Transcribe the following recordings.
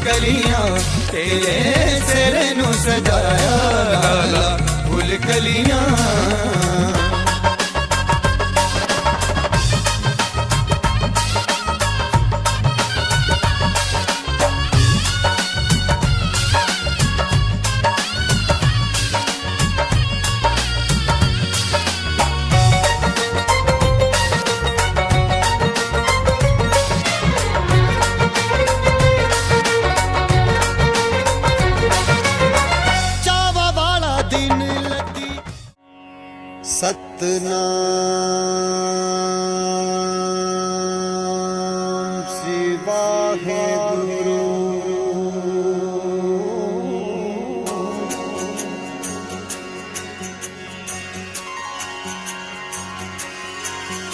कलियां तेरे सिर नू सजाया लाला फुल कलियां। सतनाम श्री वाहेगुरु।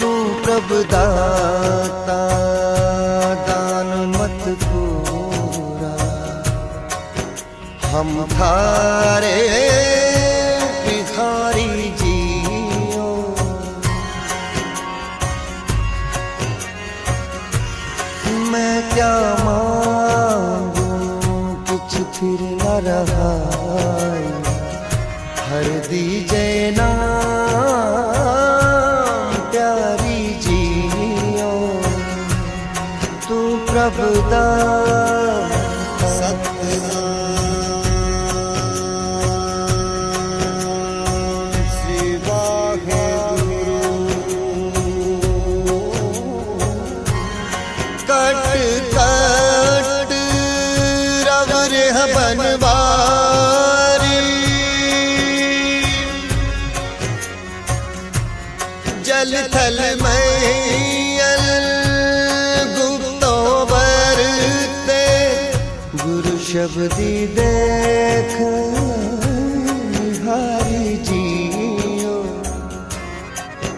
तू प्रभु दाता दान मत पूरा, हम थारे भिखारी जी। मैं क्या मांगू कुछ फिर न रहा, हर दीजे नाम प्यारी जियो। तू प्रभु दाता सतनाम श्री वाहेगुरु। कट कट रव रेह बनवारी, जल थल मैयल गुप्तो बरते। गुरु शब्दी देख निहारी जियो।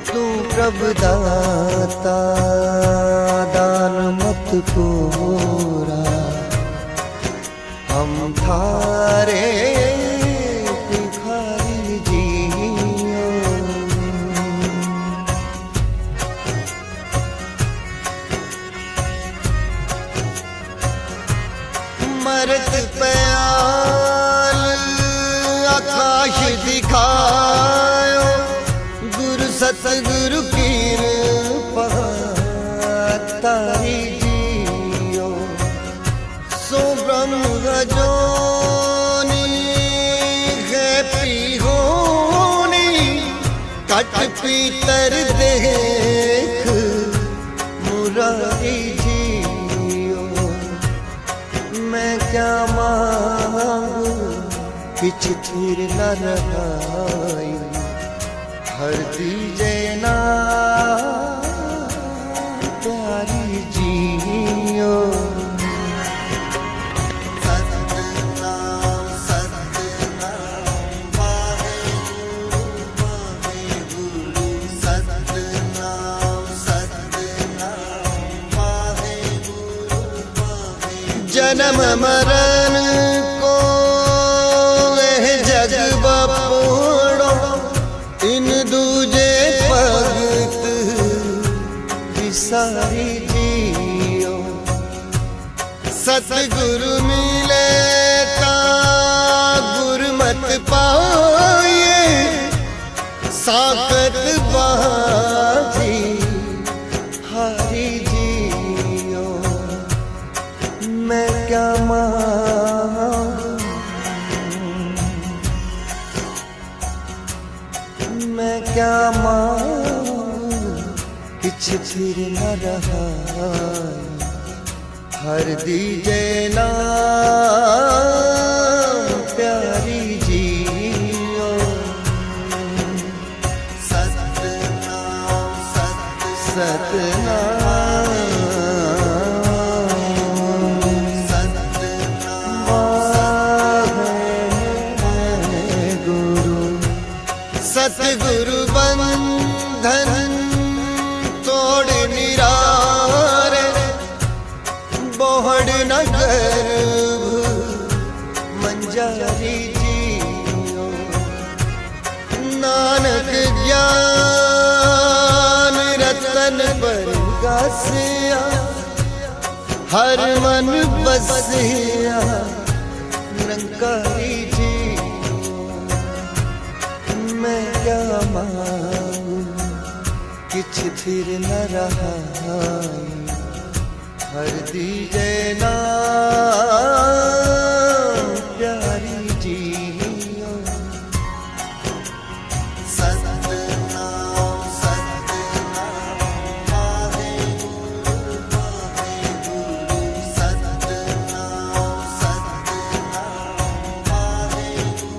तू प्रभु दाता दान मत पूरा, हम थारे भिखारी जियो। मरत प्याल आकाश दिखायो, गुरु सतगुरु की तारी जियो। सो ब्रह्म गजोनी है पीहोनी, कट पीतर देख मुरारी जियो। मैं क्या मांगू किछ फिर न रहा, हर दीजे ना प्यारी जियो। सतनाम सतनाम वाहेगुरु वाहेगुरु। सतनाम सतनाम वाहेगुरु वाहेगुरु। जन्म मरण को वह जग बपोड़ो, इन दूजे भगत विसारी जियो। सतगुरु मिले ता गुरमत पाए, साकत बाजी हारी जियो। मैं क्या मांगू मैं क्या मांगू किछ फिर न रहा, हर दीजे नाम प्यारी जियो। सतनाम सतनाम सतगुरु बंधन तोड़ निरारे, बोहड़ न गर्भ मंजारी जियो। नानक ज्ञान रतन पर गासिया, हर मन बसिया निरंकारी जी मैं क्या मांगू किछ थिर न रहा हर दीजे ना प्यारी जी सतनाम सतनाम वाहेगुरु वाहेगुरु सतनाम सतनाम वाहेगुरु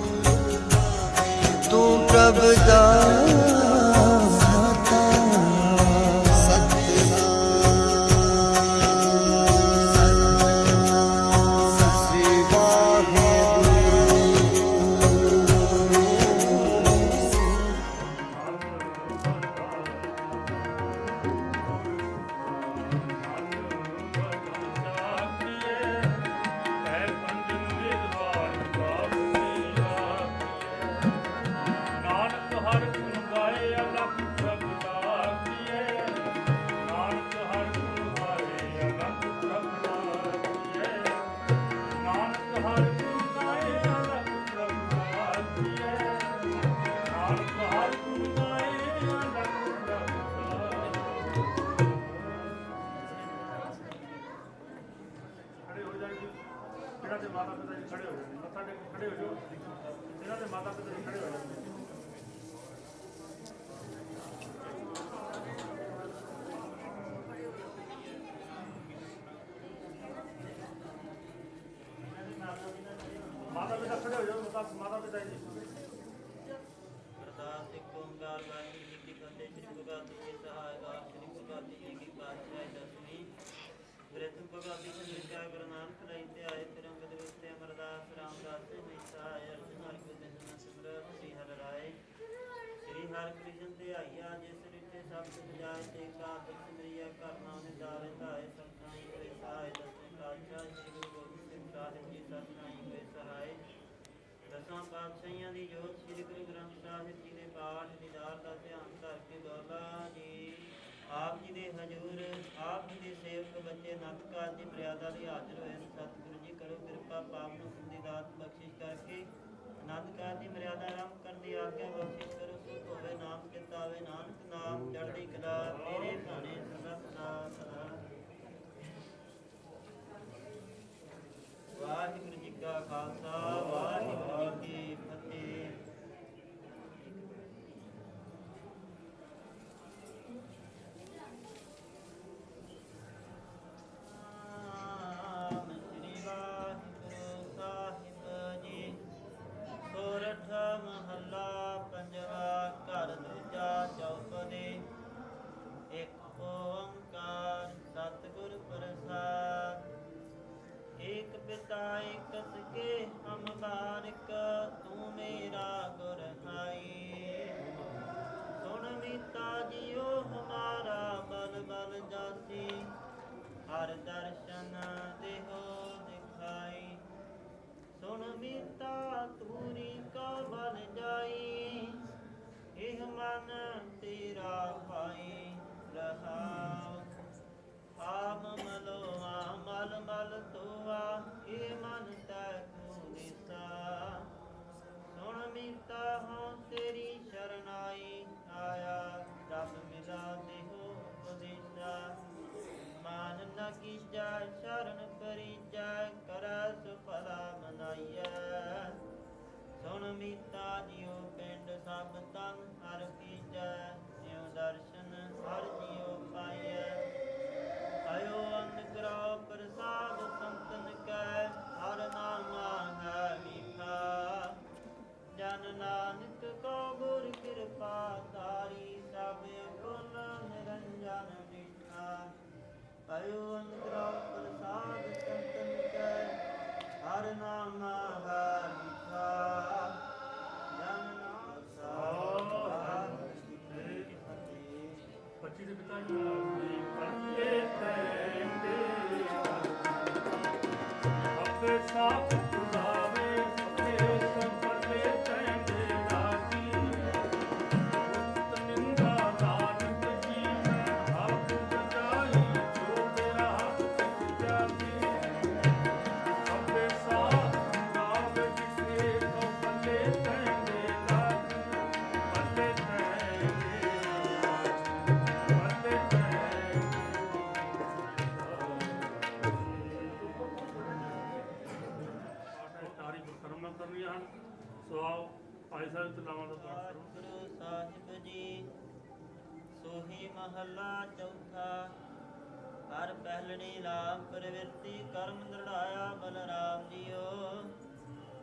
वाहेगुरु तू प्रभु दाता सतनाम श्री ਅਰਦਾਸ ਇੱਕ ਓੰਕਾਰ ਵਾਹਿਗੁਰੂ ਜੀ ਕੀ ਫਤਿਹ। ਸ੍ਰੀ ਭਗਵਤੀ ਜੀ ਸਹਾਇਕਾਰ ਸ੍ਰੀ ਭਗਵਤੀ ਜੀ ਕੀ ਪਾਤਸ਼ਾਹੀ ਦਸਵੀਂ ਪ੍ਰਥਮ ਭਗਵਤੀ ਸੰਗਿਆ ਗੁਰੂ ਨਾਨਕ ਲਈ ਤੇ ਆਏ ਤਿਰੰਗਤ ਵਿੱਚ ਅਮਰਦਾਸ ਰਾਮਦਾਸ ਜੀ ਨੇ ਸਹਾਇ ਅਰਜਨ ਹਰਿ ਗੋਬਿੰਦ ਨਾਮ ਸਿਮਰਤ ਸ੍ਰੀ ਹਰਿ ਰਾਏ ਸ੍ਰੀ ਹਰਿ ਕ੍ਰਿਸ਼ਨ ਤੇ ਆਈਆ ਜਿਸ ਰਿਤੇ ਸਭ ਸਜਾਏ ਤੇ ਕਾਤ ਸਿਮਰਿਆ ਕਰਨਾ ਉਹਨੇ ਦਾਰੇ ਧਾਏ ਸਤਨਾਈ ਹੋਏ ਸਹਾਇ ਦਸਵੇਂ ਪਾਤਸ਼ਾਹ ਸ੍ਰੀ ਗੁਰੂ ਗੋਬਿੰਦ ਸਿੰਘ ਸਾਹਿਬ ਜੀ ਸਤਨਾਈ ਹੋਏ ਸਹਾਇ ਦਸਾਂ ਪਾਤਸ਼ਾਹੀਆਂ ਦੀ ਜੋਤ ਸ੍ਰੀ ਗੁਰੂ ਗ੍ਰੰਥ ਸਾਹਿਬ ਜੀ ਦੇ ਪਾਠ ਦੀਦਾਰ ਦਾ ਧਿਆਨ ਕਰਕੇ ਦੋਲਾ ਜੀ ਆਪ ਜੀ ਦੇ ਹਜ਼ੂਰ ਆਪ ਜੀ ਦੇ ਸੇਵਕ ਬੱਚੇ ਅਨੰਦ ਕਾਰਜ ਦੀ ਮਰਿਆਦਾ ਲਈ ਹਾਜ਼ਰ ਹੋਏ। ਸਤਿਗੁਰੂ ਜੀ ਕਰੋ ਕਿਰਪਾ ਪਾਪ ਨੂੰ ਦੀ ਦਾਤ ਬਖਸ਼ਿਸ਼ ਕਰਕੇ ਅਨੰਦ ਕਾਰਜ ਦੀ ਮਰਿਆਦਾ ਆਰੰਭ ਕਰਨ ਦੀ ਆਗਿਆ ਬਖਸ਼ਿਸ਼ ਕਰੋ। ਸੁਖ ਹੋਵੇ ਨਾਮ ਚਿਤਾਵੇ ਨਾਨਕ ਨਾਮ ਚੜ੍ਹਦੀ ਕਲਾ ਤੇਰੇ ਭਾਣੇ ਸਦਾ ਸਦਾ ਸਦਾ। ਵਾਹਿਗੁਰੂ ਜੀ ਕਾ ਖਾਲਸਾ ਵਾਹਿਗੁਰੂ ਜੀ ਕੀ ਫਤਿਹ। ਨਾਮ ਸ੍ਰੀ ਵਾਹਿਗੁਰੂ ਸਾਹਿਬ ਜੀ। ਸੋਰਠ ਮਹੱਲਾ ਪੰਜਵਾ ਘਰ ਦੂਜਾ ਚੌਪਦੇ। ਇੱਕ ਓੰਕਾਰ ਸਤਿਗੁਰ ਪ੍ਰਸਾਦ। एक पिता एक सके हम बारिक तू मेरा गुर हाई। सुन मीता जियो हमारा बल बल जासी हर दर्शन देहो दिखाई। सुन मीता तूरी का बल जाई एह मन तेरा पाई रहाओ। ਆਪ ਮਲੋਆ ਮਲ ਮਲ ਤੋਆ ਇਹ ਮਨ ਤੈ ਤੂੰ ਦਿਸਾ। ਸੁਣ ਮੀਤਾ ਹਾਂ ਤੇਰੀ ਸ਼ਰਨਾਈ ਆਇਆ ਰੱਬ ਮਿਲਾ ਦੇਹੋ ਉਪਦੇਸ਼ਾ। ਮਾਨ ਨ ਕੀਜੈ ਸ਼ਰਨ ਪਰੀਜੈ ਕਰੈ ਸੁਫਲਾ ਮਨਾਈਐ। ਸੁਣ ਮੀਤਾ ਜਿਉ ਪਿੰਡ ਸਭ ਤਨ ਹਰ ਕੀਜੈ ਜਿਉ ਦਰਸ਼ਨ ਹਰ ਜਿਉ ਪਾਈਐ। ਆਇਓ ਅਨਗ੍ਰਹ ਪ੍ਰਸਾਦ ਸੰਤਨ ਕੈ ਹਰ ਨਾਮਾ ਹੈ ਮੀਠਾ। ਜਨ ਨਾਨਕ ਕੋ ਗੁਰ ਕਿਰਪਾ ਤਾਰੀ ਸਭ ਗੁਣ ਨਿਰੰਜਨ ਡੀਠਾ। ਆਇਓ ਅਨਗ੍ਰਹ ਪ੍ਰਸਾਦ ਸੰਤਨ ਕੈ ਹਰ ਨਾਮਾ ਹੈ ਮੀਠਾ। ਜਨ ਨਾਨਕ ਪੱਚੀ ਦੇ ਪਿਤਾ ਜੀ ਪੱਕੇ ਆਪੇ ਸਾਥ ਤੁਝਾਵੇ ਸਭੇ ਸੰਪਤੇ ਤੈਂਦੇ ਦਾਤੀ। ਉਤ ਨਿੰਦਾ ਨਾਨਕ ਜੀ ਹੱਥ ਬਜਾਈ ਜੋ ਤੇਰਾ ਹੱਥ ਜਾ ਸੋ ਆਓ ਭਾਈ ਸਾਹਿਬ ਤਲਾਵਾਂ ਦਾ ਪਾਠ ਕਰੋ। ਗੁਰੂ ਸਾਹਿਬ ਜੀ ਸੋਹੀ ਮਹੱਲਾ ਚੌਥਾ। ਹਰ ਪਹਿਲੜੀ ਲਾਭ ਪ੍ਰਵਿਰਤੀ ਕਰਮ ਦ੍ਰਿੜਾਇਆ ਬਲਰਾਮ ਜੀਓ।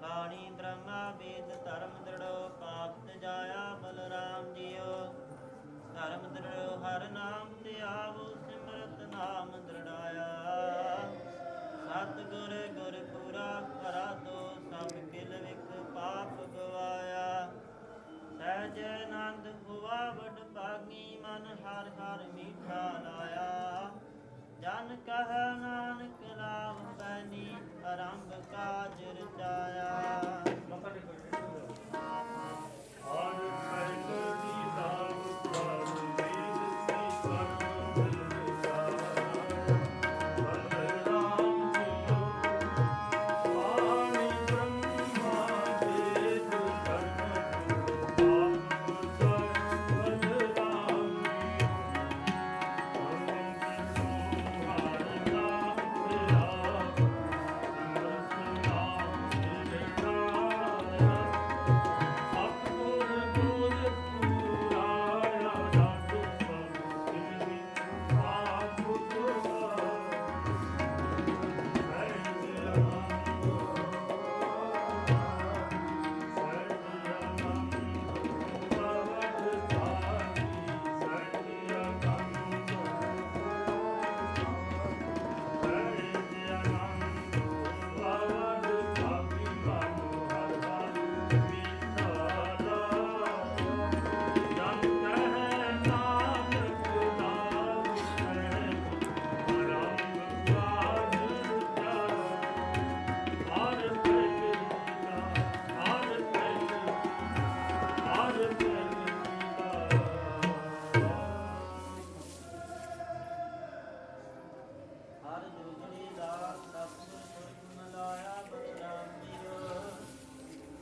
ਬਾਣੀ ਬ੍ਰਹਮਾ ਵੇਦ ਧਰਮ ਦ੍ਰਿੜੋ ਪਾਪ ਤਜਾਇਆ ਬਲਰਾਮ ਜੀਓ। ਧਰਮ ਦ੍ਰਿੜੋ ਹਰ ਨਾਮ ਤੇ ਆਵੋ ਸਿਮਰਤ ਨਾਮ ਦ੍ਰਿੜਾਇਆ। ਸਤਿਗੁਰ ਗੁਰ ਪੂਰਾ ਕਰਾ ਦੋ ਸਭ ਕਿਲ ਵਿਖ ਪਾਪ ਗਵਾਇਆ। ਸਹਿਜ ਆਨੰਦ ਹੁਆ ਵਡ ਭਾਗੀ ਮਨ ਹਰ ਹਰ ਮੀਠਾ ਲਾਇਆ। ਜਨ ਕਹ ਨਾਨਕ ਲਾਭ ਪੈਨੀ ਆਰੰਭ ਕਾਜ ਰਚਾਇਆ। ਮੱਥਾ ਟੇਕੋ ਜੀ। ਹਰ ਪਹਿਲੜੀ ਲਾਭ ਪ੍ਰਵਿਰਤੀ ਕਰਮ ਦ੍ਰਿੜਾਇਆ ਬਲਰਾਮ ਜੀਓ। ਬਾਣੀ ਬ੍ਰਹਮਾ ਵੇਦ ਧਰਮ ਦ੍ਰਿੜੋ ਪਾਪ ਤਜਾਇਆ ਬਲਰਾਮ ਜੀਓ। ਹਰ ਜੁਗੜੀ ਦਾ ਸਤਿਗੁਰ ਪੁਰਖ ਮਲਾਇਆ ਬਲਰਾਮ ਜੀਓ।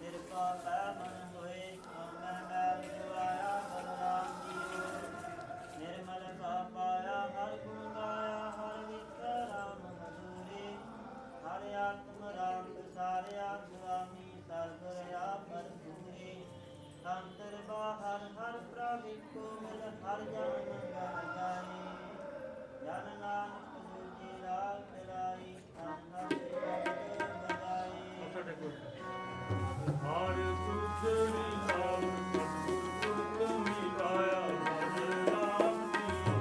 ਕਿਰਪਾ ਪੈ ਮਨ ਹੋਏ ਮੈਂ ਮੈਲ ਜੁਆਇਆ ਬਲਰਾਮ ਜੀਓ। ਨਿਰਮਲ ਭਾ ਪਾਇਆ ਹਰ ਗੁਣ ਗਾਇਆ ਹਰ ਵਿਖੇ ਰਾਮ ਹਜ਼ੂਰੀ। ਹਰ ਆਤਮ ਰਾਮ ਸਾਰਿਆ ਸੁਆਮੀ ਸਰਬਰ ਆਪਰ ਪੂਰੀ। ਅੰਤਰ ਬਾਹਰ ਹਰ ਪ੍ਰਭ ਕੋ ਮਿਲ ਹਰ ਜਨ ਗਨ ਗਾਈ। ਜਨ ਨਾਨਕ ਦੂਜੀ ਰਾਗ ਤੇਰਾਈ ਅੰਦਰ ਸ਼ਬਦ ਬਜਾਈ। ਮੱਥਾ ਟੇਕੋ ਜੀ। ਹਰ ਸੁਧਰੀ ਨਾਮ ਸਤਿਗੁਰ ਪੁਰਖ ਮਿਲਾਇਆ ਬਲਰਾਮ ਜੀਓ।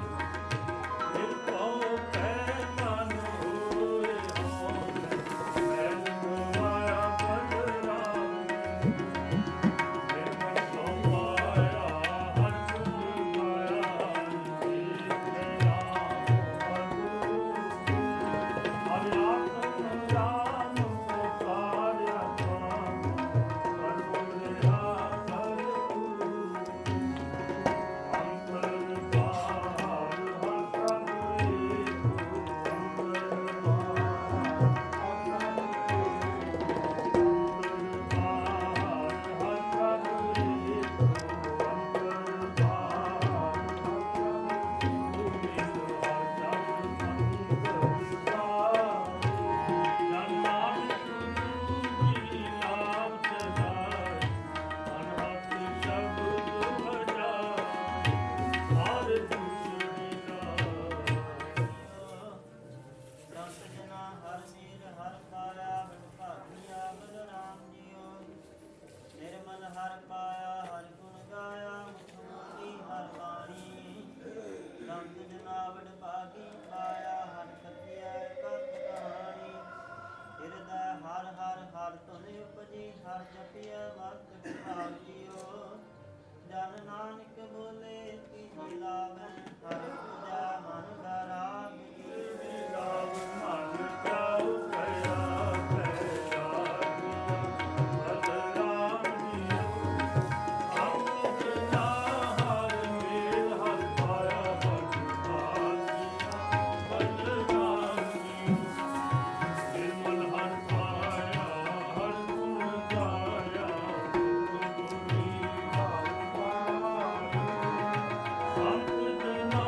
ਨਿਰਭਉ ਕੈ ਮਨ ਹੋਏ ਹਉ ਮੈਲ ਗਵਾਇਆ ਬਲਰਾਮ। ਨਿਰਮਲ ਸਮਾਇਆ ਹਰ ਗੁਣ ਗਾਇਆ ਏਕ ਨਾਮ ਹਰਿ। ਹਰਿ ਆਤਮ ਰਾਮ ਸਾਰਿਆ ਨਾਮ ਸਰਬੁਰ ਹਰਿ। ਅੰਤਰ ਬਾਹਰ ਹਰ ਕੋਈ ਅੰਤਰ ਬਾਹਰ ਦੰਤ ਜਨਾ ਹਰ ਮੀਰ ਹਰ ਪਾਇਆ ਬਿਨ ਭਾਗੀਆ ਬਲਰਾਮ ਜੀਓ। ਨਿਰਮਲ ਹਰ ਪਾਇਆ ਹਰ ਗੁਣ ਗਾਇਆ ਮੁਖ ਮੋਦੀ ਹਰ ਬਾਣੀ। ਦੰਤ ਜਨਾ ਬਿਨ ਭਾਗੀ ਪਾਇਆ ਹਰ ਸਤਿਆ ਕਥ ਕਹਾਣੀ। ਹਿਰਦੈ ਹਰ ਹਰ ਹਰ ਧੁਨ ਉਪਜੀ ਹਰ ਜਪਿਆ ਵਕਤ ਭਾਗ ਜੀਓ। ਜਨ ਨਾਨਕ ਬੋਲੇ ਕੀ ਲਾਵੈ ਹਰ ਪੂਜਾ ਮਨ ਗਰਾਗ ਜੀ। ਰਾਮ ਮਨ ਚਾਉ ਭਇਆ ਭਇਆ ਬਲਰਾਮ ਜੀਓ। ਅੰਮ੍ਰਿਤ ਨਾ ਹਰ ਮੇਲ ਹਰ ਪਾਇਆ ਹਰ ਪਾਇਆ ਬਲਰਾਮ ਜੀਓ। ਨਿਰਮਲ ਹਰ ਪਾਇਆ ਹਰ ਗੁਣ ਗਾਇਆ ਗੁਰੂ ਹਰ ਪਾਇਆ। ਸੰਤ ਜਨਾ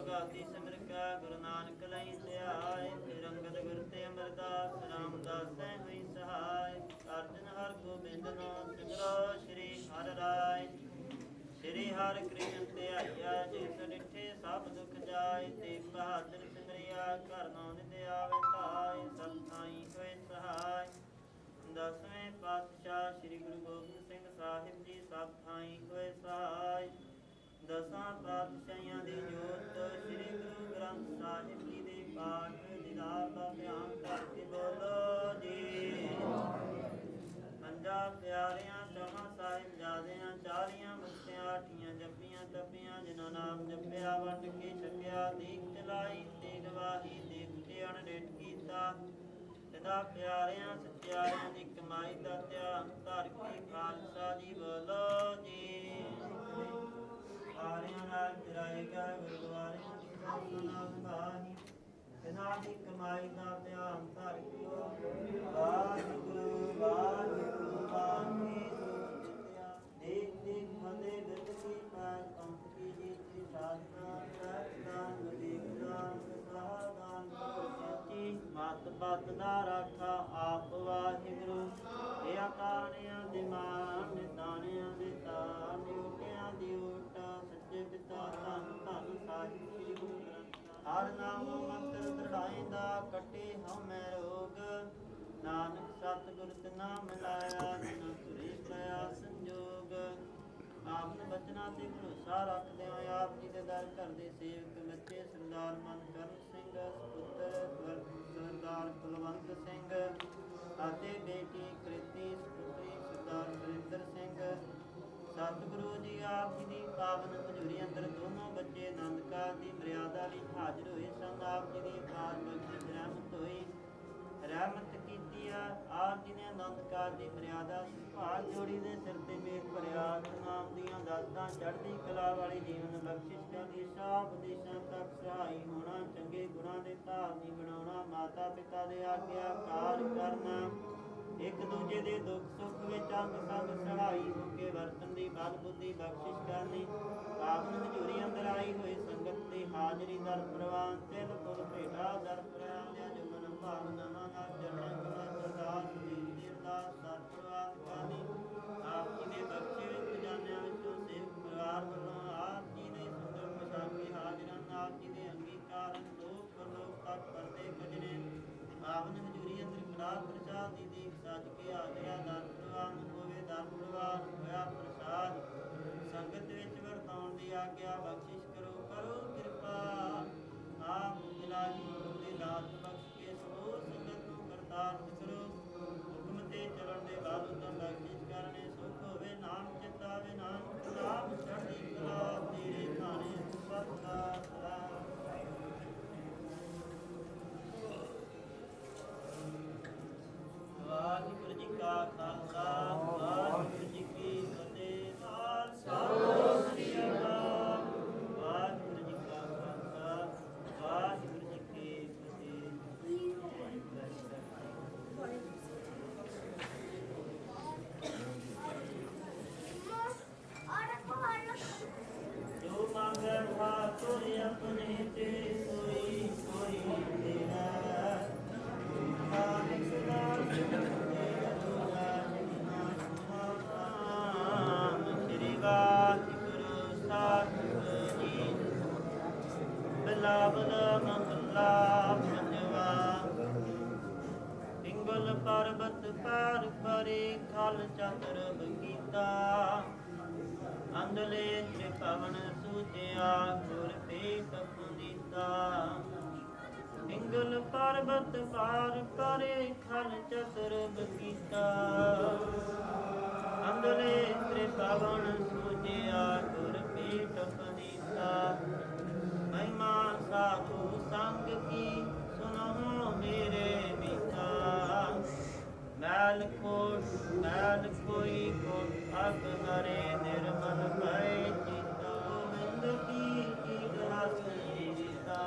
ਭਗਾਤੀ ਸਿਮਰ ਕੈ ਗੁਰੂ ਨਾਨਕ ਲਈ ਧਿਆਏ। ਫਿਰ ਅੰਗਦ ਗੁਰ ਤੇ ਅਮਰਦਾਸ ਰਾਮਦਾਸ ਸੈ ਹੋਈ ਸਹਾਇ। ਅਰਜਨ ਹਰ ਗੋਬਿੰਦ ਨਾਮ ਸਿਮਰੋ ਸ੍ਰੀ ਹਰਿ ਰਾਇ। ਸ੍ਰੀ ਹਰਿ ਕ੍ਰਿਸ਼ਨ ਧਿਆਇਆ ਜਿਸ ਡਿਠੇ ਸਭ ਦੁਖ ਜਾਏ। ਤੇਗ ਬਹਾਦਰ ਸਿਮਰਿਆ ਘਰ ਨੌ ਨਿਤ ਆਵੇ ਧਾਇ। ਸਭ ਥਾਈ ਹੋਏ ਸਹਾਇ। ਦਸਵੇਂ ਪਾਤਸ਼ਾਹ ਸ੍ਰੀ ਗੁਰੂ ਗੋਬਿੰਦ ਸਿੰਘ ਸਾਹਿਬ ਜੀ ਸਭ ਥਾਈ ਹੋਏ ਸਹਾਇ। ਦਸਾਂ ਪਾਤਸ਼ਾਹੀਆਂ ਦੀ ਜੋਤ ਸ੍ਰੀ ਗੁਰੂ ਗ੍ਰੰਥ ਸਾਹਿਬ ਜੀ ਦੇ ਪਾਠ ਦੀਦਾਰ ਦਾ ਧਿਆਨ ਕਰਕੇ ਬੋਲੋ ਜੀ। ਪੰਜਾਂ ਪਿਆਰਿਆਂ ਚੌਹਾਂ ਸਾਹਿਬਜ਼ਾਦਿਆਂ ਚਾਲੀਆਂ ਮੁਕਤਿਆਂ ਆਠੀਆਂ ਜੱਪੀਆਂ ਤੱਪੀਆਂ ਜਿਨ੍ਹਾਂ ਨਾਮ ਜਪਿਆ ਵੰਡ ਕੇ ਛਕਿਆ ਦੀਪ ਚਲਾਈ ਤੇ ਗਵਾਹੀ ਦੇਖ ਕੇ ਅਣਡਿੱਠ ਕੀਤਾ। ਸਦਾ ਪਿਆਰਿਆਂ ਸੱਚਿਆਰਿਆਂ ਦੀ ਕਮਾਈ ਦਾ ਧਿਆਨ ਧਰ ਕੇ ਖਾਲਸਾ ਜੀ ਬੋਲੋ ਜੀ। ਸਾਰਿਆਂ ਨਾਲ ਚਰਾਏਗਾ ਗੁਰਦੁਆਰਿਆਂ ਦੀ ਸਾਧਨਾ ਨਿਭਾਹੀ। ਇਹਨਾਂ ਦੀ ਕਮਾਈ ਦਾ ਧਿਆਨ ਧਰ ਕੇ ਵਾਹਿਗੁਰੂ ਵਾਹਿਗੁਰੂ ਵਾਹਿਗੁਰੂ ਦੇਖ ਦੇਖ ਫਤਿਹ ਬਿਰਦ ਕੀ ਪਾਰ ਪੰਥ ਕੀ ਜੀਤੀ ਸਾਧਨਾ ਸਤਿਦਾਨ ਦੇਵਦਾਨ ਸਹਾਦਾਨ ਸੱਚੀ ਮਤ ਪਤ ਦਾ ਰਾਖਾ ਆਪ ਵਾਹਿਗੁਰੂ। ਇਹ ਆਕਾਰਿਆਂ ਦੇ ਮਾਨ ਨਿਦਾਨਿਆਂ ਦੇ ਤਾਨ ਉਟਿਆਂ ਦੀ ਓਟ ਸੱਚੇ ਪਿਤਾ ਧੰਨ ਧੰਨ ਸਾਹਿਬ ਸ੍ਰੀ ਗੁਰੂ ਗ੍ਰੰਥ ਹਰ ਨਾਮ ਮੰਤਰ ਦ੍ਰਿੜਾਇਂਦਾ ਕੱਟੇ ਹਉਮੈ ਰੋਗ। ਨਾਨਕ ਸਤਿਗੁਰ ਤੇ ਨਾਮ ਮਿਲਾਇਆ ਜਿਨ ਤੁਰੇ ਪਿਆ ਸੰਜੋਗ। ਆਪਨ ਬਚਨਾਂ ਤੇ ਭਰੋਸਾ ਰੱਖਦੇ ਹੋ ਆਪ ਜੀ ਦੇ ਦਰ ਘਰ ਦੇ ਸੇਵਕ ਬੱਚੇ ਸਰਦਾਰ ਮਨਕਰਨ ਸਿੰਘ ਸਪੁੱਤਰ ਸਰਦਾਰ ਕੁਲਵੰਤ ਸਿੰਘ ਅਤੇ ਬੇਟੀ ਕ੍ਰਿਤੀ ਸਪੁੱਤਰੀ ਸਰਦਾਰ ਵਰਿੰਦਰ ਸਿੰਘ। ਸਤਿਗੁਰੂ ਜੀ ਆਪ ਜੀ ਦੀ ਪਾਵਨ ਹਜ਼ੂਰੀ ਅੰਦਰ ਦੋਨੋਂ ਬੱਚੇ ਆਨੰਦ ਕਾਰਜ ਦੀ ਮਰਿਆਦਾ ਲਈ ਹਾਜ਼ਰ ਹੋਏ ਸਨ। ਆਪ ਜੀ ਦੀ ਅਕਾਲ ਬਖਸ਼ਿਸ਼ ਰਹਿਮਤ ਹੋਈ ਰਹਿਮਤ ਕੀਤੀ ਆ। ਆਪ ਜੀ ਨੇ ਆਨੰਦ ਕਾਰਜ ਦੀ ਮਰਿਆਦਾ ਭਾਗ ਜੋੜੀ ਦੇ ਸਿਰ ਤੇ ਮੇਰ ਭਰਿਆ। ਨਾਮ ਦੀਆਂ ਦਾਤਾਂ ਚੜ੍ਹਦੀ ਕਲਾ ਵਾਲੀ ਜੀਵਨ ਬਖਸ਼ਿਸ਼ ਦਾ ਦੇਸ਼ਾਂ ਵਿਦੇਸ਼ਾਂ ਤੱਕ ਸਹਾਈ ਹੋਣਾ। ਚੰਗੇ ਗੁਣਾਂ ਦੇ ਧਾਰਨੀ ਬਣਾਉਣਾ। ਮਾਤਾ ਪਿਤਾ ਦੇ ਆਗਿਆਕਾਰ ਕਰਨਾ। ਇੱਕ ਦੂਜੇ ਦੇ ਦੁੱਖ ਸੁੱਖ ਵਿੱਚ ਅੰਗ ਸੰਗ ਸਹਾਈ ਹੋ ਕੇ ਵਰਤਨ ਦੀ ਬਲ ਬੁੱਧੀ ਬਖਸ਼ਿਸ਼ ਕਰਨੀ। ਪਾਵਨ ਹਜ਼ੂਰੀ ਅੰਦਰ ਆਈ ਹੋਈ ਸੰਗਤ ਦੀ ਹਾਜ਼ਰੀ ਦਰ ਪ੍ਰਵਾਨ ਤਿਲ ਫੁੱਲ ਭੇਟਾ ਦਰ ਪ੍ਰਵਾਨ ਲਿਆ ਜੁਮਨ ਭਾਵਨਾਵਾਂ ਨਾਲ ਚਰਨਾਂ ਕਲਾ ਸਰਦਾਰ ਜੀ ਅਰਦਾਸ ਸਰ ਪ੍ਰਵਾਨ ਕਰਨੀ। ਆਪ ਜੀ ਦੇ ਬਖਸ਼ੇ ਹੋਏ ਖਜ਼ਾਨਿਆਂ ਵਿੱਚੋਂ ਸੇਵਕ ਪਰਿਵਾਰ ਵੱਲੋਂ ਆਪ ਜੀ ਦੇ ਸੁੰਦਰ ਪੋਸ਼ਾਕੀ ਹਾਜ਼ਰਾਂ ਆਪ ਜੀ ਦੇ ਅੰਗੀਕਾਰਨ ਲੋਕ ਪਰਲੋਕ ਤੱਕ ਪਰਦੇ ਕੱਢਣੇ। ਪਾਵਨ ਹਜ਼ੂਰੀ ਅੰਦਰ ਕੜਾਹ ਪ੍ਰਸਾਦ ਦੀ ਦੇਖ ਸੱਜ ਕੇ ਹਾਜ਼ਰਾ ਦਰ ਪ੍ਰਵਾਨ ਹੋਵੇ। ਦਰ ਪ੍ਰਵਾਨ ਹੋਇਆ ਪ੍ਰਸਾਦ ਸੰਗਤ ਵਿੱਚ ਵਰਤਾਉਣ ਦੀ ਆਗਿਆ ਬਖਸ਼ਿਸ਼ ਕਰੋ ਕਰੋ ਕਿਰਪਾ। ਆਪ ਇਲਾਹੀ ਦੇ ਦਾਤ ਬਖਸ਼ ਕੇ ਸਮੂਹ ਸੰਗਤ ਨੂੰ ਕਰਤਾਰਤ ਕਰੋ। ਹੁਕਮ ਤੇ ਚੱਲਣ ਦੇ ਬਲ ਉਦਮ ਬਖਸ਼ਿਸ਼ ਕਰਨੇ। ਸੁਖ ਹੋਵੇ ਨਾਮ ਚਿਤਾਵੇ ਨਾਨਕ ਨਾਮ ਚੜ੍ਹਦੀ ਕਲਾ ਤੇਰੇ ਖਾਣੇ ਸਦਾ ਵਾਹਿਗੁਰੂ ਜੀ ਕਾ ਖਾਲਸਾ ਵਾਹਿਗੁਰੂ ਜੀ ਕੀ ਫਤਿਹ। ਖਾਲਸਾ ਸ੍ਰੀ ਅਕਾਲ ਵਾਹਿਗੁਰੂ ਜੀ ਕਾ ਖਾਲਸਾ ਵਾਹਿਗੁਰੂ ਜੀ ਕੀ ਫਤਿਹ। ਜੋ ਮੰਗੈ ਠਾਕੁਰ ਆਪਣੇ ਤੇ ਸੋਈ ਸੋਈ ਦੇਣਾ। ਨਾਨਕ ਸਦਾ ਸ੍ਰੀ ਵਾਹਿਗੁਰੂ ਸਾਹਿਬ ਜੀ। ਬਿਲਾਵਲ ਮੰਗਲਾ ਪੰਜਵਾ। ਪਿੰਗਲ ਪਰਬਤ ਪਾਰ ਪਰੇ ਖਲ ਚੰਦਰ ਬਗੀਤਾ। ਅੰਦਲੇ ਤ੍ਰਿਪਵਨ ਸੂਜਿਆ ਗੁਰ ਪੇਟ ਪੁਨੀਤਾ। ਪਿੰਗਲ ਪਰਬਤ ਪਾਰ ਪਰੇ ਖਲ ਚਤੁਰ ਬਗੀਤਾ। ਅੰਦਲੇ ਤ੍ਰਿਪਵਨ ਸੂਜਿਆ ਗੁਰ ਪੇਟ ਪੁਨੀਤਾ। ਮਹਿਮਾ ਸਾਧੂ ਸੰਗ ਕੀ ਸੁਨਹੁ ਮੇਰੇ ਮੀਤਾ। ਮੈਲ ਕੋਈ ਕੋਟ ਅਗ ਹਰੇ ਨਿਰਮਲ ਭੈ ਚਿਤਾ। ਗੋਬਿੰਦ ਕੀ ਗ੍ਰਹਸੀ ਰੀਤਾ।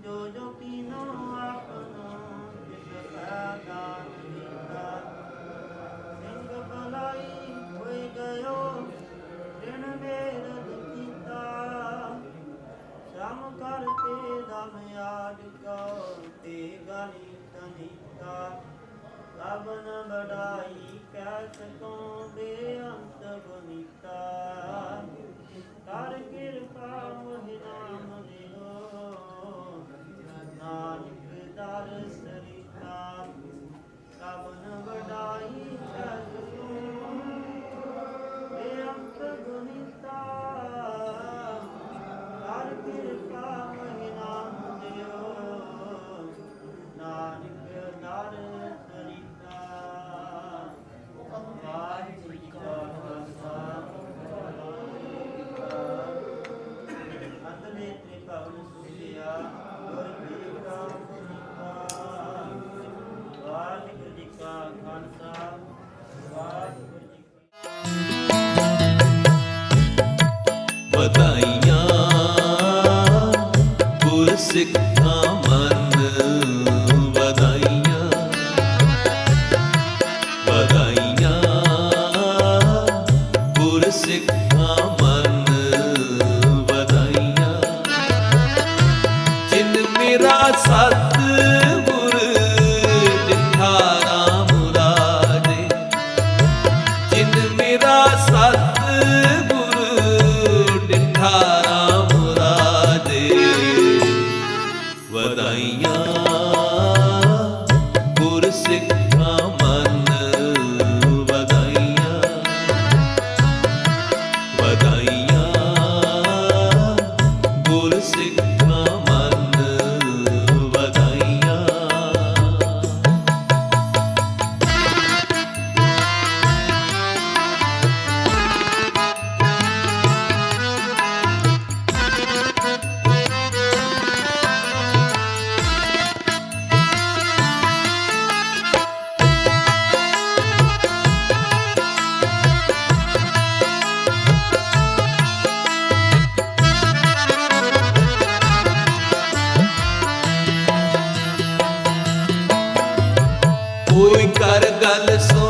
ਜੋ ਜੋ ਕੀਨੋ ਆਪਨੋ ਜਿਸ ਕਾ ਦਾਨ ਕੀਤਾ। ਸਿੰਘ ਭਲਾਈ ਹੋਇ ਗਇਓ ਜਿਨ ਮੇਰ ਕੀਤਾ। ਤਬ ਨ ਬੜਾਈ ਕਹਿ ਸਕੋ ਬੇਅੰਤ ਗੁਨੀਤਾ ਕਰ ਕਿਰਪਾ ਮੋਹਿ ਨਾਮ ਦਿਓ ਨਾਨਕ ਦਰ ਸਰਿਤਾ ਤਬ ਨ ਬੜਾਈ ਕਹਿ ਸਕੋ ਬੇਅੰਤ ਗੁਨੀਤਾ ਕਰ ਕਿਰਪਾ ਮੋਹਿ ਨਾਮ ਦਿਓ ਨਾਨਕ ਦਰ ਸਰਿਤਾ ਵਾਹਿਗੁਰੂ ਜੀ ਕਾ ਖਾਲਸਾ ਅੰਤਲੇ ਤ੍ਰਿਭਵਨ ਸੁਖਿਆ ਗੁਰ ਕੀ ਕਾ ਵਾਹਿਗੁਰੂ ਜੀ ਕਾ ਖਾਲਸਾ ਵਾਹਿਗੁਰੂ ਜੀ ਵਧਾਈਆਂ ਗੁਰ ਸਿੱਖਾਂ ਮਨ ਵਧਾਈਆਂ ਵਧਾਈਆਂ ਗੁਰ ਸਿੱਖਾਂ ਮਨ ਵਧਾਈਆਂ ਜਿਨ ਮੇਰਾ ਸਤ ਗੁਰ ਡਿਠਾ ਰਾਮ ਰਾਜੇ ਜਿਨ ਮੇਰਾ ਸਤ ਗੁਰ ਡਿਠਾ ਰਾਮ ਰਾਜੇ ਵਧਾਈਆਂ ਗੁਰ ਸਿੱਖਾਂ ਮਨ ਵਧਾਈਆਂ ਵਧਾਈਆਂ ਗੁਰ ਸਿੱਖਾਂ ਮਨ ਵਧਾਈਆਂ ਕੋਈ ਕਰ ਗੱਲ ਸੋ